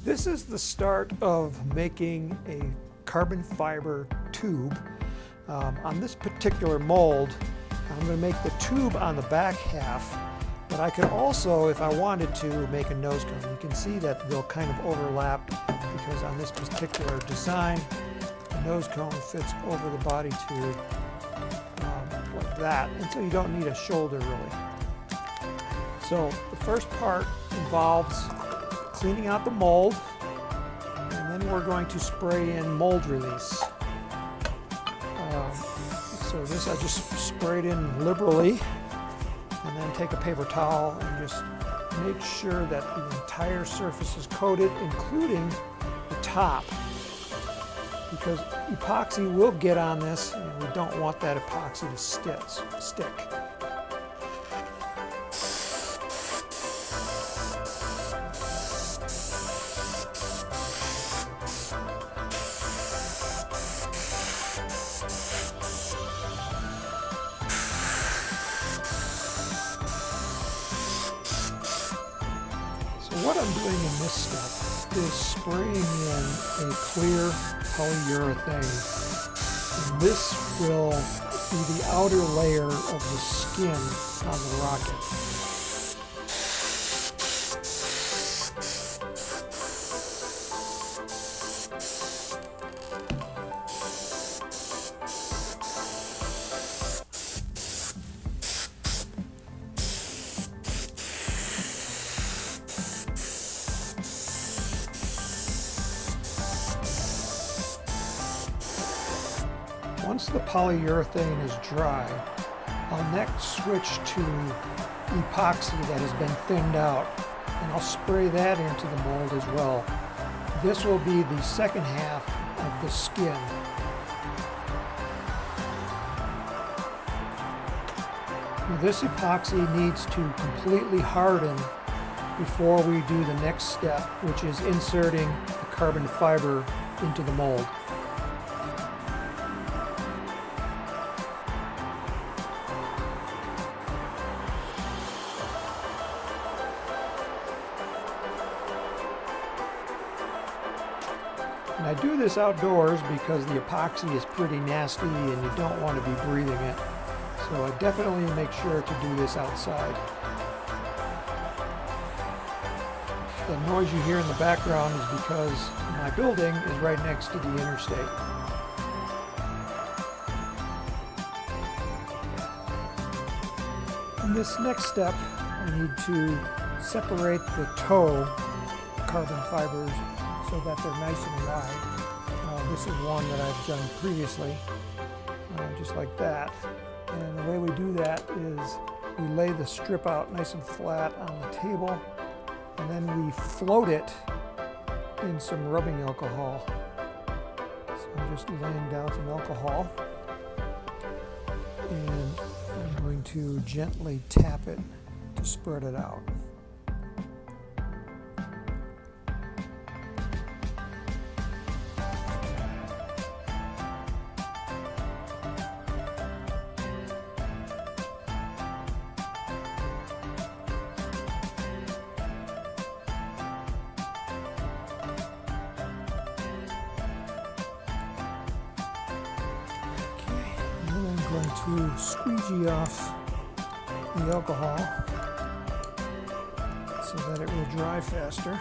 This is the start of making a carbon fiber tube. On this particular mold, I'm going to make the tube on the back half, but I could also, if I wanted to, make a nose cone. You can see that they'll kind of overlap because on this particular design, the nose cone fits over the body tube like that, and so you don't need a shoulder really. So the first part involves cleaning out the mold, and then we're going to spray in mold release. So this I just sprayed in liberally, and then take a paper towel and just make sure that the entire surface is coated, including the top, because epoxy will get on this and we don't want that epoxy to stick. What I'm doing in this step is spraying in a clear polyurethane. And this will be the outer layer of the skin on the rocket. Once the polyurethane is dry, I'll next switch to epoxy that has been thinned out, and I'll spray that into the mold as well. This will be the second half of the skin. Now, this epoxy needs to completely harden before we do the next step, which is inserting the carbon fiber into the mold. And I do this outdoors because the epoxy is pretty nasty and you don't want to be breathing it. So I definitely make sure to do this outside. The noise you hear in the background is because my building is right next to the interstate. In this next step, I need to separate the toe carbon fibers so that they're nice and wide. This is one that I've done previously, just like that. And the way we do that is we lay the strip out nice and flat on the table, and then we float it in some rubbing alcohol. So I'm just laying down some alcohol, and I'm going to gently tap it to spread it out. I'm going to squeegee off the alcohol so that it will dry faster.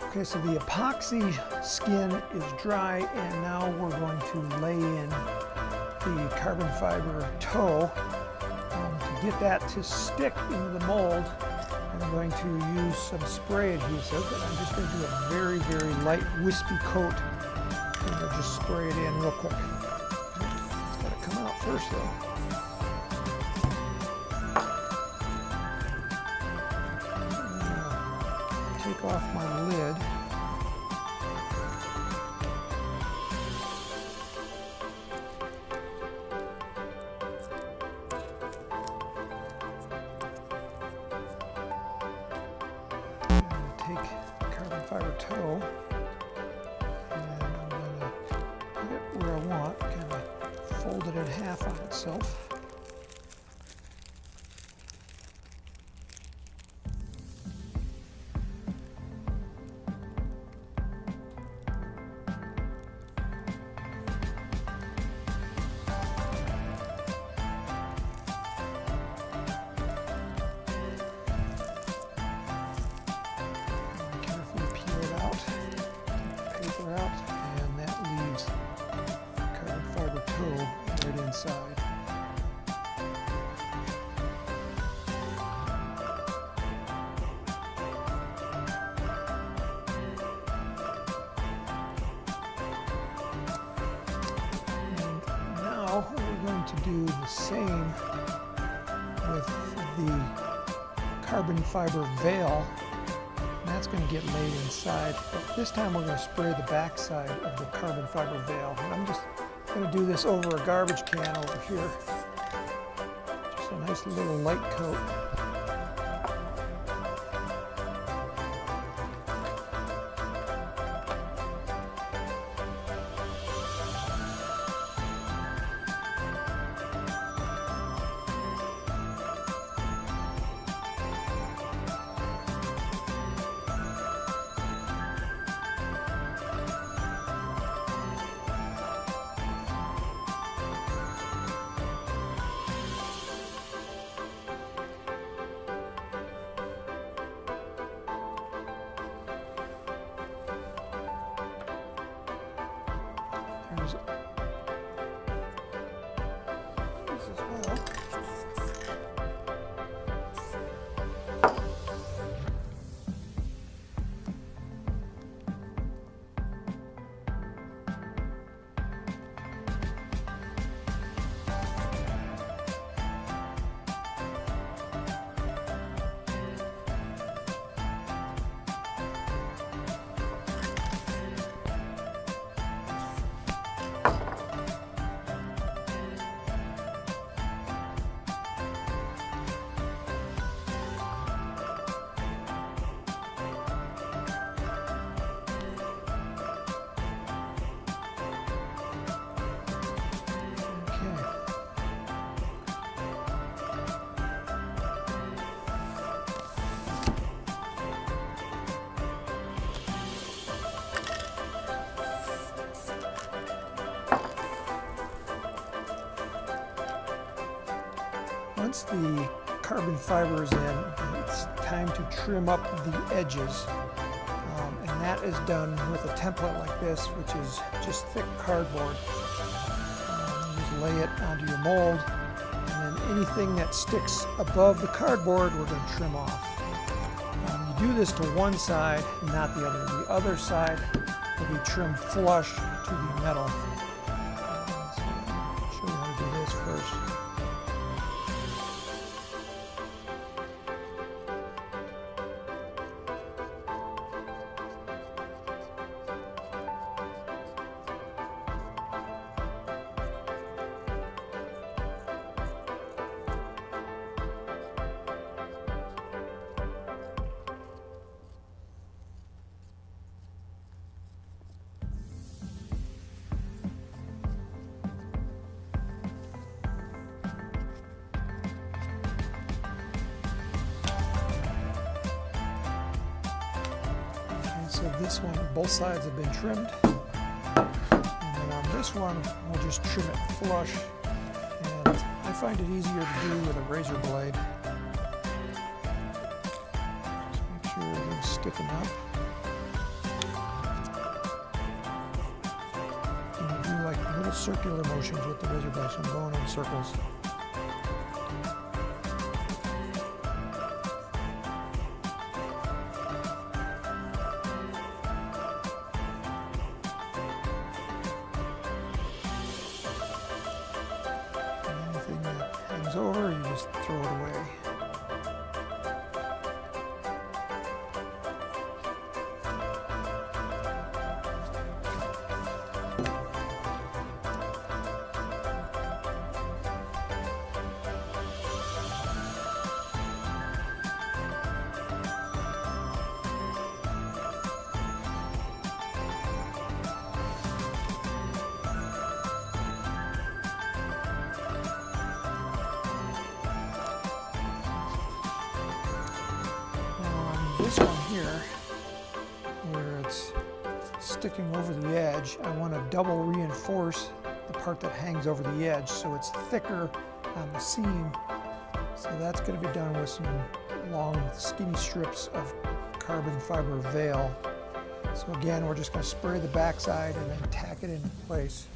Okay, so the epoxy skin is dry, and now we're going to lay in the carbon fiber toe. To get that to stick into the mold, I'm going to use some spray adhesive, and I'm just going to do a very, very light wispy coat, and I'll just spray it in real quick. It's got to come out first though. Take off my lid. carbon fiber toe, and I'm going to put it where I want, kind of fold it in half on itself. Inside. And now we're going to do the same with the carbon fiber veil. And that's going to get laid inside, but this time we're going to spray the back side of the carbon fiber veil. And I'm just going to do this over a garbage can over here. Just a nice little light coat. This as well. Once the carbon fiber is in, it's time to trim up the edges. And that is done with a template like this, which is just thick cardboard. You just lay it onto your mold, and then anything that sticks above the cardboard we're going to trim off. You do this to one side, not the other. The other side will be trimmed flush to the metal. So I'll show you how to do this first. So this one, both sides have been trimmed. And then on this one, we'll just trim it flush. And I find it easier to do with a razor blade. Just make sure everything's sticking up. And you do like little circular motions with the razor blade, so I'm going in circles. Over, you just throw it away. this one here, where it's sticking over the edge, I want to double reinforce the part that hangs over the edge so it's thicker on the seam. So that's going to be done with some long skinny strips of carbon fiber veil. So again, we're just going to spray the backside and then tack it into place.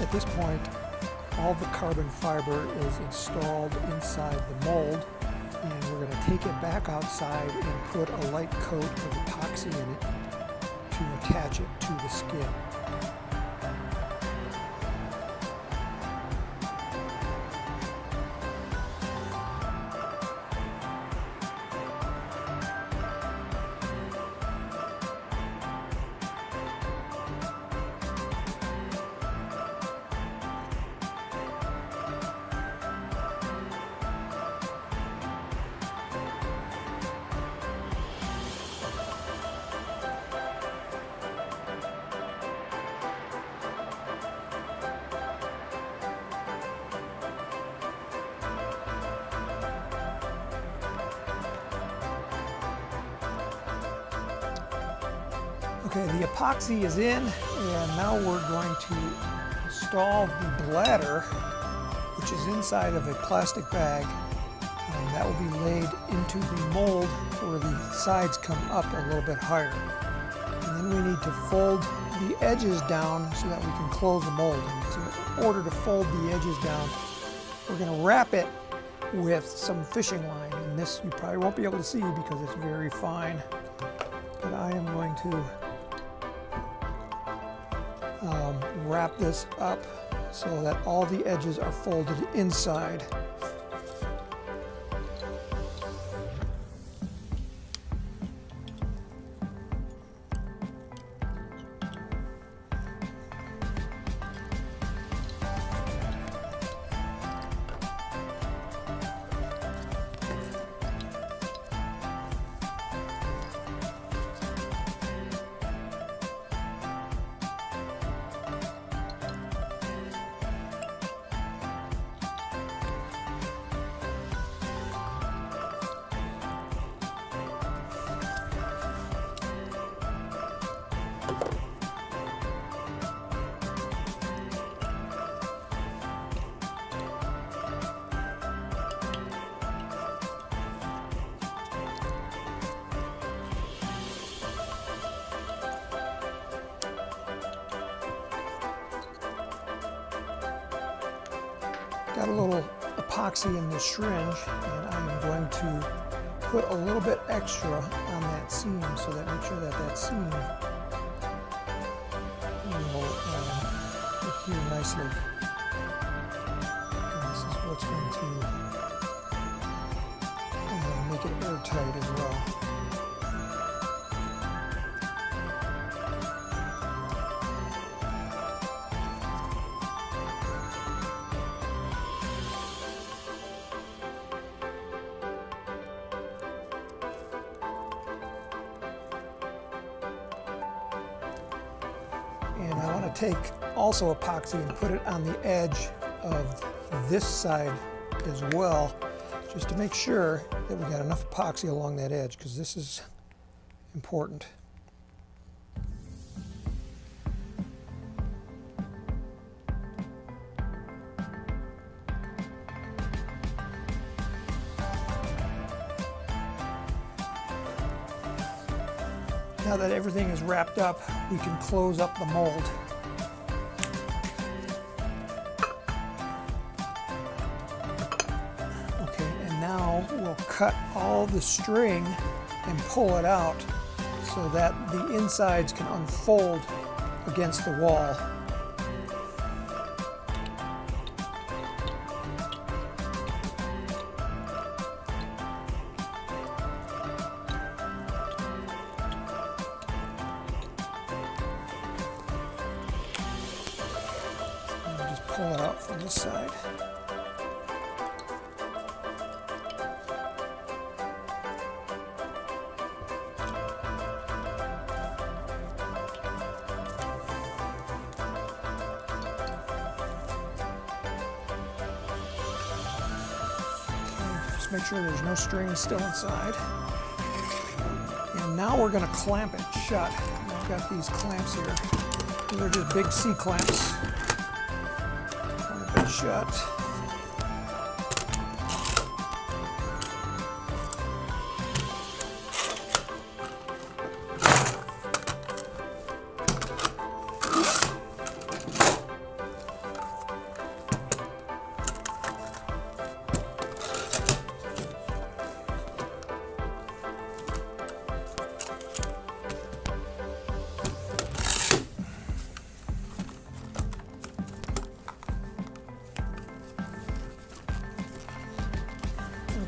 At this point, all the carbon fiber is installed inside the mold, and we're going to take it back outside and put a light coat of epoxy in it to attach it to the skin. Okay, the epoxy is in, and now we're going to install the bladder, which is inside of a plastic bag, and that will be laid into the mold where the sides come up a little bit higher. And then we need to fold the edges down so that we can close the mold. And so in order to fold the edges down, we're going to wrap it with some fishing line. And this you probably won't be able to see because it's very fine, but I am going to wrap this up so that all the edges are folded inside. Got a little epoxy in the syringe, and I'm going to put a little bit extra on that seam so that make sure that that seam nicely. And this is what's going to make it airtight as well. And I want to take also epoxy and put it on the edge of this side as well, just to make sure that we got enough epoxy along that edge, because this is important. Now that everything is wrapped up, we can close up the mold. Okay, and now we'll cut all the string and pull it out so that the insides can unfold against the wall. Pull it out from this side. Okay, just make sure there's no string still inside. And now we're going to clamp it shut. I've got these clamps here. These are just big C clamps. Shut.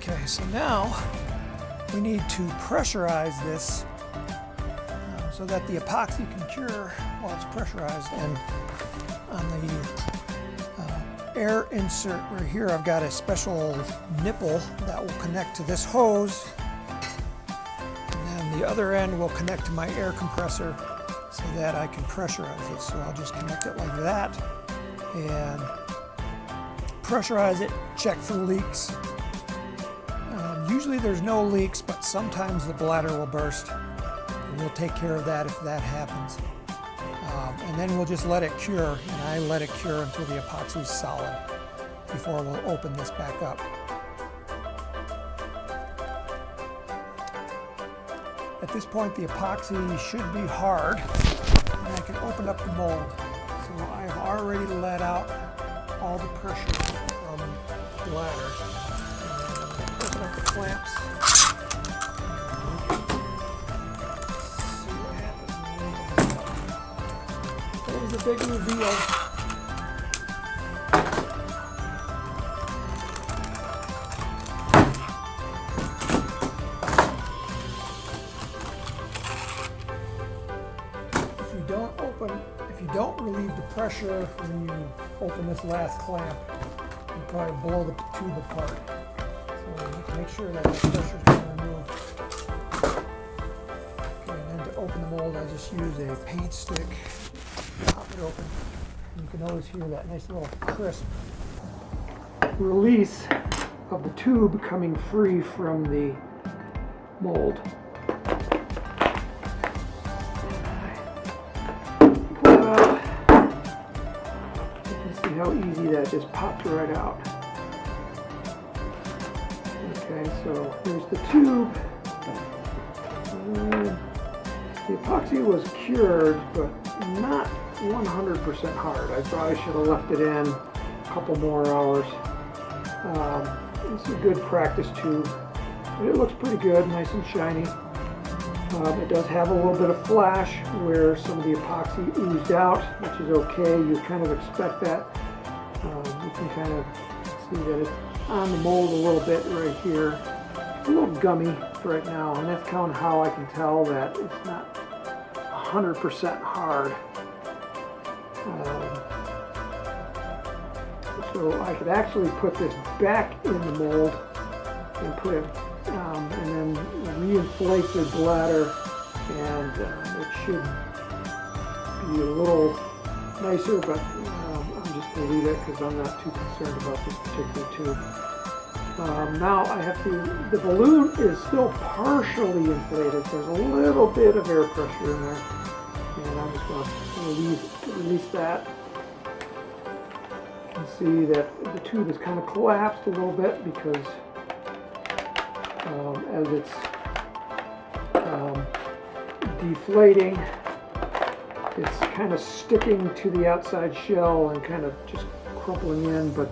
Okay, so now we need to pressurize this so that the epoxy can cure while it's pressurized. And on the air insert right here, I've got a special nipple that will connect to this hose, and then the other end will connect to my air compressor so that I can pressurize it. So I'll just connect it like that and pressurize it, check for leaks. Usually there's no leaks, but sometimes the bladder will burst, and we'll take care of that if that happens. And then we'll just let it cure, and I let it cure until the epoxy is solid before we'll open this back up. At this point, the epoxy should be hard, and I can open up the mold. So I've already let out all the pressure from the bladder. Open up the clamps. See what happens. There's a big reveal. If you don't relieve the pressure when you open this last clamp, you'll probably blow the tube apart. So you have to make sure that the pressure is being removed. Okay, and then to open the mold, I just use a paint stick, pop it open. And you can always hear that nice little crisp release of the tube coming free from the mold. How easy that just popped right out. Okay, so here's the tube. The epoxy was cured, but not 100% hard. I probably should have left it in a couple more hours. It's a good practice tube, but it looks pretty good, nice and shiny. It does have a little bit of flash where some of the epoxy oozed out, which is okay. You kind of expect that. You can kind of see that it's on the mold a little bit right here. It's a little gummy right now, and that's kind of how I can tell that it's not 100% hard. So I could actually put this back in the mold and put it, and then reinflate the bladder, and it should be a little nicer, but I'm just going to leave it because I'm not too concerned about this particular tube. Now I have to, the balloon is still partially inflated. There's a little bit of air pressure in there, and I'm just going to release that. You can see that the tube is kind of collapsed a little bit because as it's deflating, it's kind of sticking to the outside shell and kind of just crumpling in, but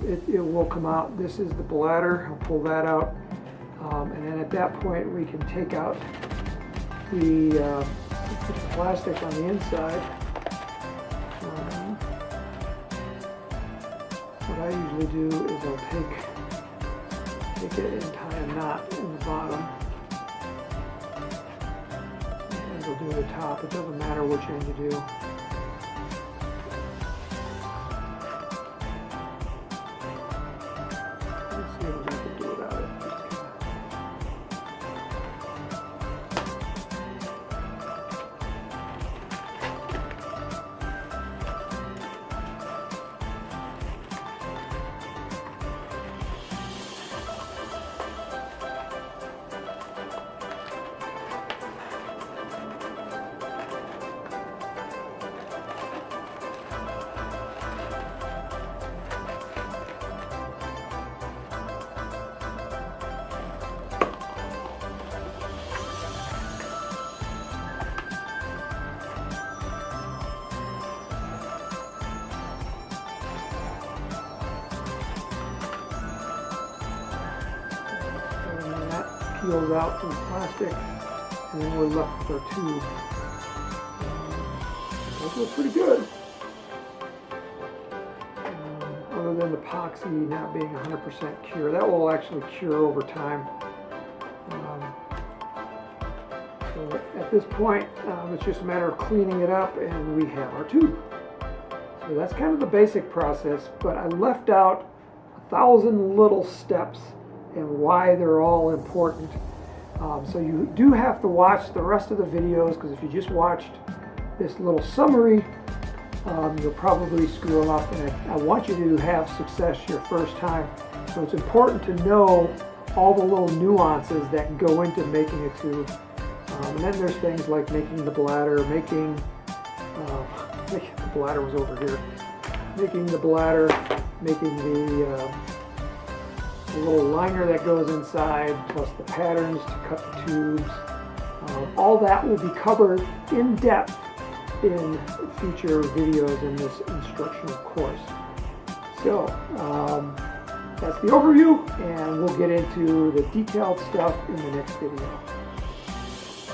it will come out. This is the bladder. I'll pull that out, and then at that point we can take out the plastic on the inside. What I usually do is I'll take it and tie a knot in the bottom, and we'll do the top. It doesn't matter which end you do. Let's see what we can do without it. Peels out some plastic, and then we're left with our tube. Those look pretty good. Other than the epoxy not being 100% cure, that will actually cure over time. So at this point, it's just a matter of cleaning it up, and we have our tube. So that's kind of the basic process, but I left out 1,000 little steps and why they're all important. So you do have to watch the rest of the videos, because if you just watched this little summary, you'll probably screw them up, and I want you to have success your first time. So it's important to know all the little nuances that go into making a tube. And then there's things like making the bladder, making the bladder was over here, making the bladder, making the little liner that goes inside, plus the patterns to cut the tubes. All that will be covered in depth in future videos in this instructional course. So that's the overview, and we'll get into the detailed stuff in the next video.